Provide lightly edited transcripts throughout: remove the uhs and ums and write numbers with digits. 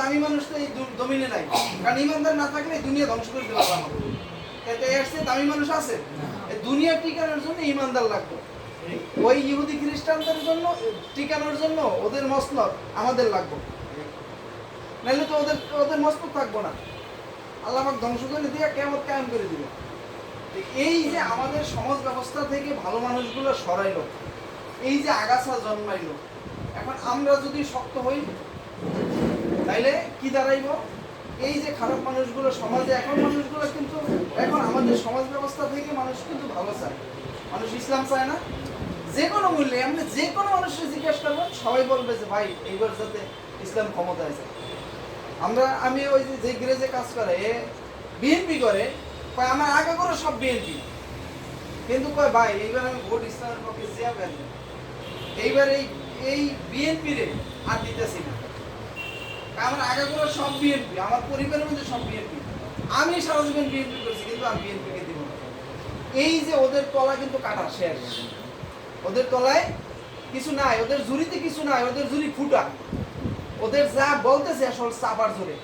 দামি মানুষ তো এই জমিনে নাই, কারণ ইমানদার না থাকলে এই দুনিয়া ধ্বংস করে দেবে আমাদের। এতে এর চেয়ে দামি মানুষ আছে? এই দুনিয়া টিকানোর জন্য ইমানদার লাগবে। ওই ইহুদি খ্রিস্টানদের জন্য টিকানোর জন্য ওদের মসনদ আমাদের লাগবে, নাহলে তো ওদের ওদের মসনদ থাকবো না। আল্লাহ পাক ধ্বংস করে দিয়ে কিয়ামত কায়েম করে দিবে। এই যে আমাদের সমাজ ব্যবস্থা থেকে ভালো মানুষগুলো সরাইলো, এই যে আগাছা জন্মাইলো, এখন আমরা যদি শক্ত হই তাইলে কি দাঁড়াইব? এই যে খারাপ মানুষগুলো সমাজে, এখন মানুষগুলো কিন্তু এখন আমাদের সমাজ ব্যবস্থা থেকে মানুষ কিন্তু ভালো চায়, মানুষ ইসলাম চায় না। যে কোনো মূল্যে আমরা যে কোনো মানুষের জিজ্ঞেস করবো, সবাই বলবে যে ভাই এইবার যাতে ইসলাম ক্ষমতায় যায়। আমি ওই যে গ্রেজে কাজ করে বিএনপি করে, কয় আমার আগে করে সব বিএনপি, কিন্তু কয় ভাই এইবার আমি ভোট ইসলামের পক্ষে যাবেন, এইবার এই বিএনপি রে আর দিতেছি না। আমার আগে করে সব বিএনপি, আমার পরিবারের মধ্যে সব বিএনপি, আমি সারা জীবন বিএনপি করছি, কিন্তু আমি বিএনপিকে দিব না। এই যে ওদের তলা কিন্তু কাটা শেষ, ওদের তলায় কিছু নাই, ওদের ঝুড়িতে কিছু নাই, ওদের ঝুড়ি ফুটা, ওদের যা বলতেছে আসলে চাপার জোরে,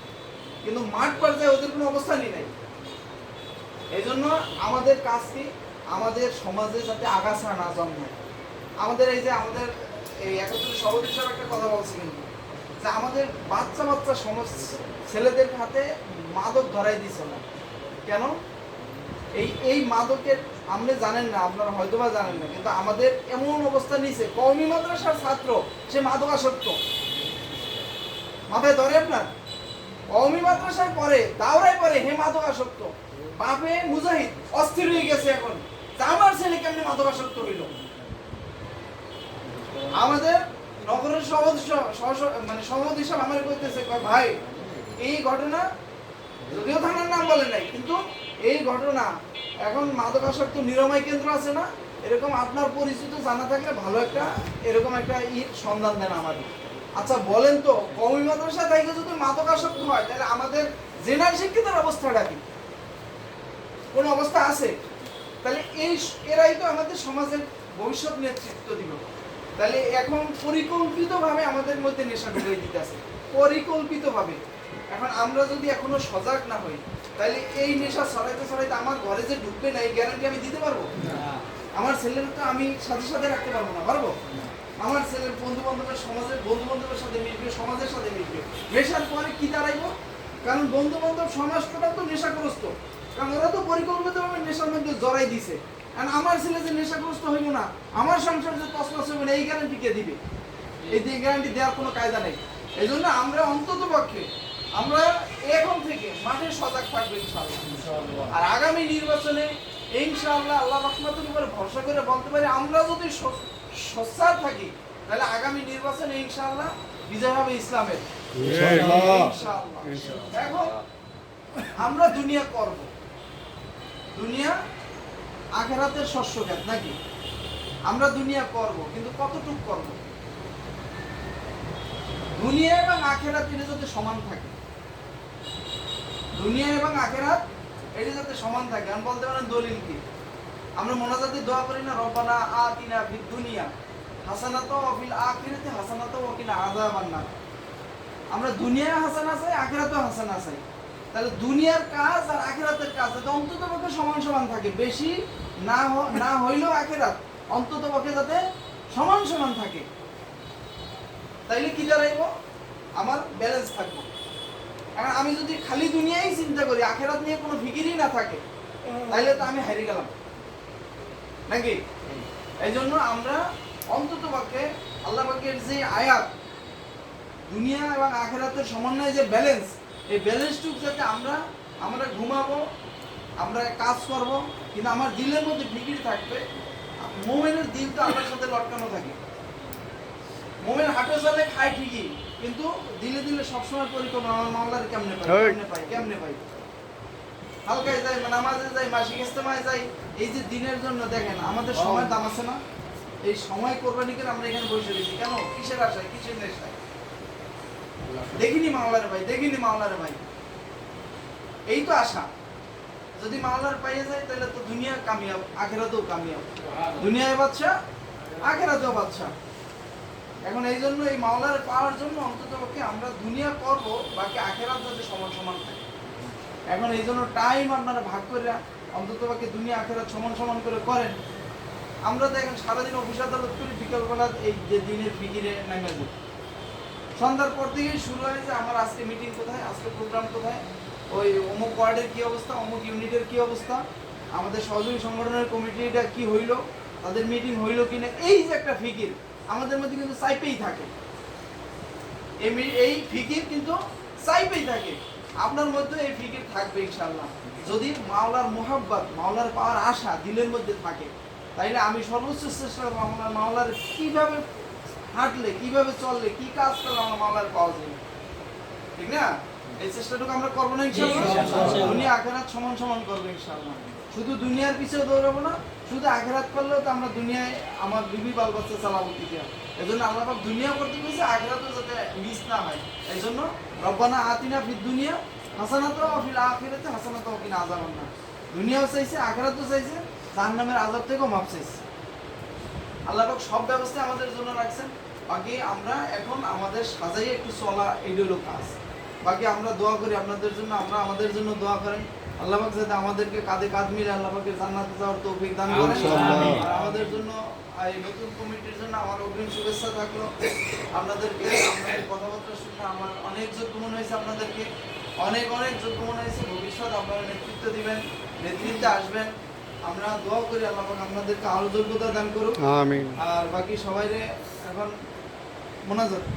কিন্তু মাঠ পর্যায়ে ওদের কোনো অবস্থানই নাই। এই জন্য আমাদের কাজ কি, আমাদের সমাজে যাতে আগাছা না জন্মায়। আমাদের এই যে আমাদের এই 71 সভাপতি সাহেব একটা কথা বলছে, কিন্তু যে আমাদের বাচ্চা বাচ্চা সমাজ ছেলেদের হাতে মাদক ধরাই দিছে না কেন? এই মাদকের আপনি জানেন না, আপনারা হয়তোবা জানেন না, কিন্তু আমাদের এমন অবস্থা নিয়েছে, কওমি মাদ্রাসার ছাত্র সে মাদকাসক্ত, মাথায় ধরে আপনার? কওমি মাদ্রাসায় পড়ে, দাওরায় পড়ে, হে মাদকাসক্ত। বাপে মুজাহিদ অস্থির হয়ে গেছে এখন, আমার ছেলে কেমনে মাদকাসক্ত হইল। আমাদের নগরের সভাপতি সাহেব আমার কইতেছে, ভাই এই ঘটনা, যদিও থানার নাম বলে নাই, কিন্তু এই ঘটনা এখন মাদকাসক্ত নিরাময় কেন্দ্র আছে না, এরকম আপনার পরিচিত জানা থাকলে ভালো একটা এরকম একটা সন্ধান দেন আমাদের। আচ্ছা বলেন তো, কওমি মাদ্রাসা থেকে যদি মাদকাসক্ত হয়, তাহলে আমাদের জেনারেল শিক্ষিতের অবস্থাটা কি? কোন অবস্থা আছে? তাহলে এরাই তো আমাদের সমাজের ভবিষ্যৎ নেতৃত্ব দিল। তাহলে এখন পরিকল্পিতভাবে আমাদের মধ্যে নেশা ঢুকিয়ে দিতেছে, পরিকল্পিতভাবে। এখন আমরা যদি এখনো সজাগ না হই, তাহলে এই নেশা ছড়াইতে ছড়াইতে আমার ঘরে যে ঢুকবে না, এই গ্যারান্টি আমি দিতে পারবো? আমার ছেলের তো আমি সাথে সাথে রাখতে পারবো না, পারবো? আমার ছেলের বন্ধু বান্ধবের সমাজের বন্ধু বান্ধবের সাথে মিশবে, সমাজের সাথে মিশবে, মেশার পরে কি দাঁড়াইবো? কারণ বন্ধু বান্ধব সমাজটা তো নেশাগ্রস্ত, কারণ ওরা তো পরিকল্পিতভাবে নেশার মধ্যে জড়াই দিছে। কারণ আমার ছেলে যে নেশাগ্রস্ত হইব না, আমার সংসার যে তছনছ হইব না, এই গ্যারান্টি কে দিবে? এই গ্যারান্টি দেওয়ার কোনো কায়দা নেই। এই জন্য আমরা অন্তত পক্ষে আমরা এখন থেকে মাঠে সজাগ থাকবো ইনশাআল্লাহ। আর আগামী নির্বাচনে ইনশাআল্লাহ আল্লাহ রহমতের উপরে ভরসা করে বলতে পারি, আমরা যদি সোচ্চার থাকি, তাহলে আগামী নির্বাচনে ইনশাআল্লাহ বিজয় হবে ইসলামের। ইনশাআল্লাহ। এখন আমরা দুনিয়া করব, দুনিয়া আখিরাতের শস্য ক্ষেত নাকি? আমরা দুনিয়া করব, কিন্তু কতটুকু করব? দুনিয়া এবং আখিরাত এটা যাতে সমান থাকে, দুনিয়া এবং আখিরাত এটা যাতে সমান থাকে। আমি বলতে পারেন দলিল কি? আমরা মোনাজাতে দোয়া করি না, রব্বানা আতিনা ফিদ দুনিয়া হাসানাতাও ওয়া ফিল আখিরাতি হাসানাতাও ওয়া কিনা আযাবান নার। আমরা দুনিয়ায় হাসানা চাই, আখিরাতেও হাসানা চাই। তাহলে দুনিয়ার কাজ আর আখিরাতের কাজ যাতে অন্তত পক্ষে সমান সমান থাকে, বেশি না হইলেও আখিরাত অন্তত পক্ষে যাতে সমান সমান থাকে। তাইলে কি দাঁড়াইব? আমার ব্যালেন্স থাকবো। এখন আমি যদি খালি দুনিয়াই চিন্তা করি, আখিরাত নিয়ে কোনো ফিকিরই না থাকে, তাইলে তো আমি হারিয়ে গেলাম নাকি? এই জন্য আমরা অন্তত পক্ষে আল্লাহ পাকের যে আয়াত, দুনিয়া এবং আখিরাতের সমন্বয়ে যে ব্যালেন্স, এই ব্যালেন্সটুকু যাতে আমরা ঘুমাবো, আমরা কাজ করব, কিন্তু আমার দিলের মধ্যে ফিকির থাকবে। মুমিনের দিল তো আল্লাহর সাথে লটকানো থাকে। মুমিন হাঁটে চলে খায় ঠিকই, কিন্তু দিলে দিলে সবসময় পরিকল্পনা, আমার মাওলার কেমনে পাই হালকায় যাই, নামাজে যাই, মাসিক ইজতেমায় যাই, এই যে দিনের জন্য দেখেন আমাদের সময় দাম আছে না? এই সময় কোরবানি করে আমরা এখানে বসে রয়েছি কেন? কিসের আশায়, কিসের নেশায়? দেখিনি মাওলারে ভাই, এই তো আশা। যদি মাওলার পাইয়ে যায়, তাহলে তো দুনিয়া কামিয়াব, আখিরাতেও কামিয়াব। দুনিয়ায় বাদশা, আখিরাতেও বাদশা। এখন এই জন্য এই মাওলার পাওয়ার জন্য অন্তত পক্ষে আমরা দুনিয়া করব, বাকি আখেরাত যাতে সমান সমান থাকে। এখন এই জন্য টাইম আপনারা ভাগ করে অন্তত পক্ষে দুনিয়া আখেরাত সমান সমান করে করেন। আমরা তো এখন সারাদিন অফিস আদালত করি, বিকালবেলা এই যে দিনের ফিকিরে নেমে যাই। সন্ধ্যার পর থেকেই শুরু হয় যে আমার আজকে মিটিং কোথায়, আজকে প্রোগ্রাম কোথায়, ওই অমুক ওয়ার্ডের কী অবস্থা, অমুক ইউনিটের কী অবস্থা, আমাদের সহযোগী সংগঠনের কমিটিটা কি হইলো, তাদের মিটিং হইলো কিনা, এই যে একটা ফিকির আমাদের মধ্যে কিন্তু চাইপেই থাকে। এই ফিকির কিন্তু চাইপেই থাকে। আপনার মধ্যে এই ফিকির থাকবে ইনশাআল্লাহ, যদি মাওলার মোহাব্বত, মাওলার পাওয়ার আশা দিলের মধ্যে থাকে। তাইলে আমি সর্বোচ্চ চেষ্টা করবো মাওলার কিভাবে হাঁটলে, কিভাবে চললে, কি কাজ করলে আমার মাওলার পাওয়া যাবে, ঠিক না? এই চেষ্টাটুকু আমরা করবো না ইনশাআল্লাহ। দুনিয়া আখেরাত সমান সমান করবো ইনশাআল্লাহ। শুধু দুনিয়ার পিছিয়ে দৌড়াবো না, শুধু আখেরাত করলেও তো আমরা দুনিয়ায় আমার বিবি বাল বাচ্চা চালাবো কি দিয়া। এই জন্য আল্লাহ পাক দুনিয়া করতে বলেছে, আখেরাতও যাতে মিস না হয়। এই জন্য রব্বানা আতিনা ফিদ দুনিয়া হাসানাতাও ওয়া ফিল আখিরাতি হাসানাতাও ওয়া কিনা আযাবান নার। দুনিয়াও চাইছে, আখেরাতও চাইছে, জাহান্নামের আযাব থেকেও মাপ চাইছে। আল্লাহ পাক সব ব্যবস্থা আমাদের জন্য রাখছেন। বাকি আমরা এখন আমাদের সাজাই একটু চলা, এইগুলো কাজ। বাকি আমরা দোয়া করি আপনাদের জন্য, আমরা আমাদের জন্য দোয়া করেন। আল্লাহ পাক যাতে আমাদেরকে কাঁধে কাঁধ মিলে আল্লাহ পাকের জান্নাতে যাওয়ার তৌফিক দান করেন। আর আমাদের জন্য এই নতুন কমিটির জন্য আমার অগ্রিম শুভেচ্ছা থাকলো। আপনাদেরকে, আপনাদের কথাবার্তা শুনে আমার অনেক যোগ্য মনে হয়েছে, আপনাদেরকে অনেক অনেক যোগ্য মনে হয়েছে। ভবিষ্যৎ আপনারা নেতৃত্ব দিবেন, নেতৃত্বে আসবেন। আমরা দোয়া করি আল্লাহ পাক আপনাদেরকে আরো যোগ্যতা দান করুক। আমিন। আর বাকি সবাইরে এখন মোনাজাত।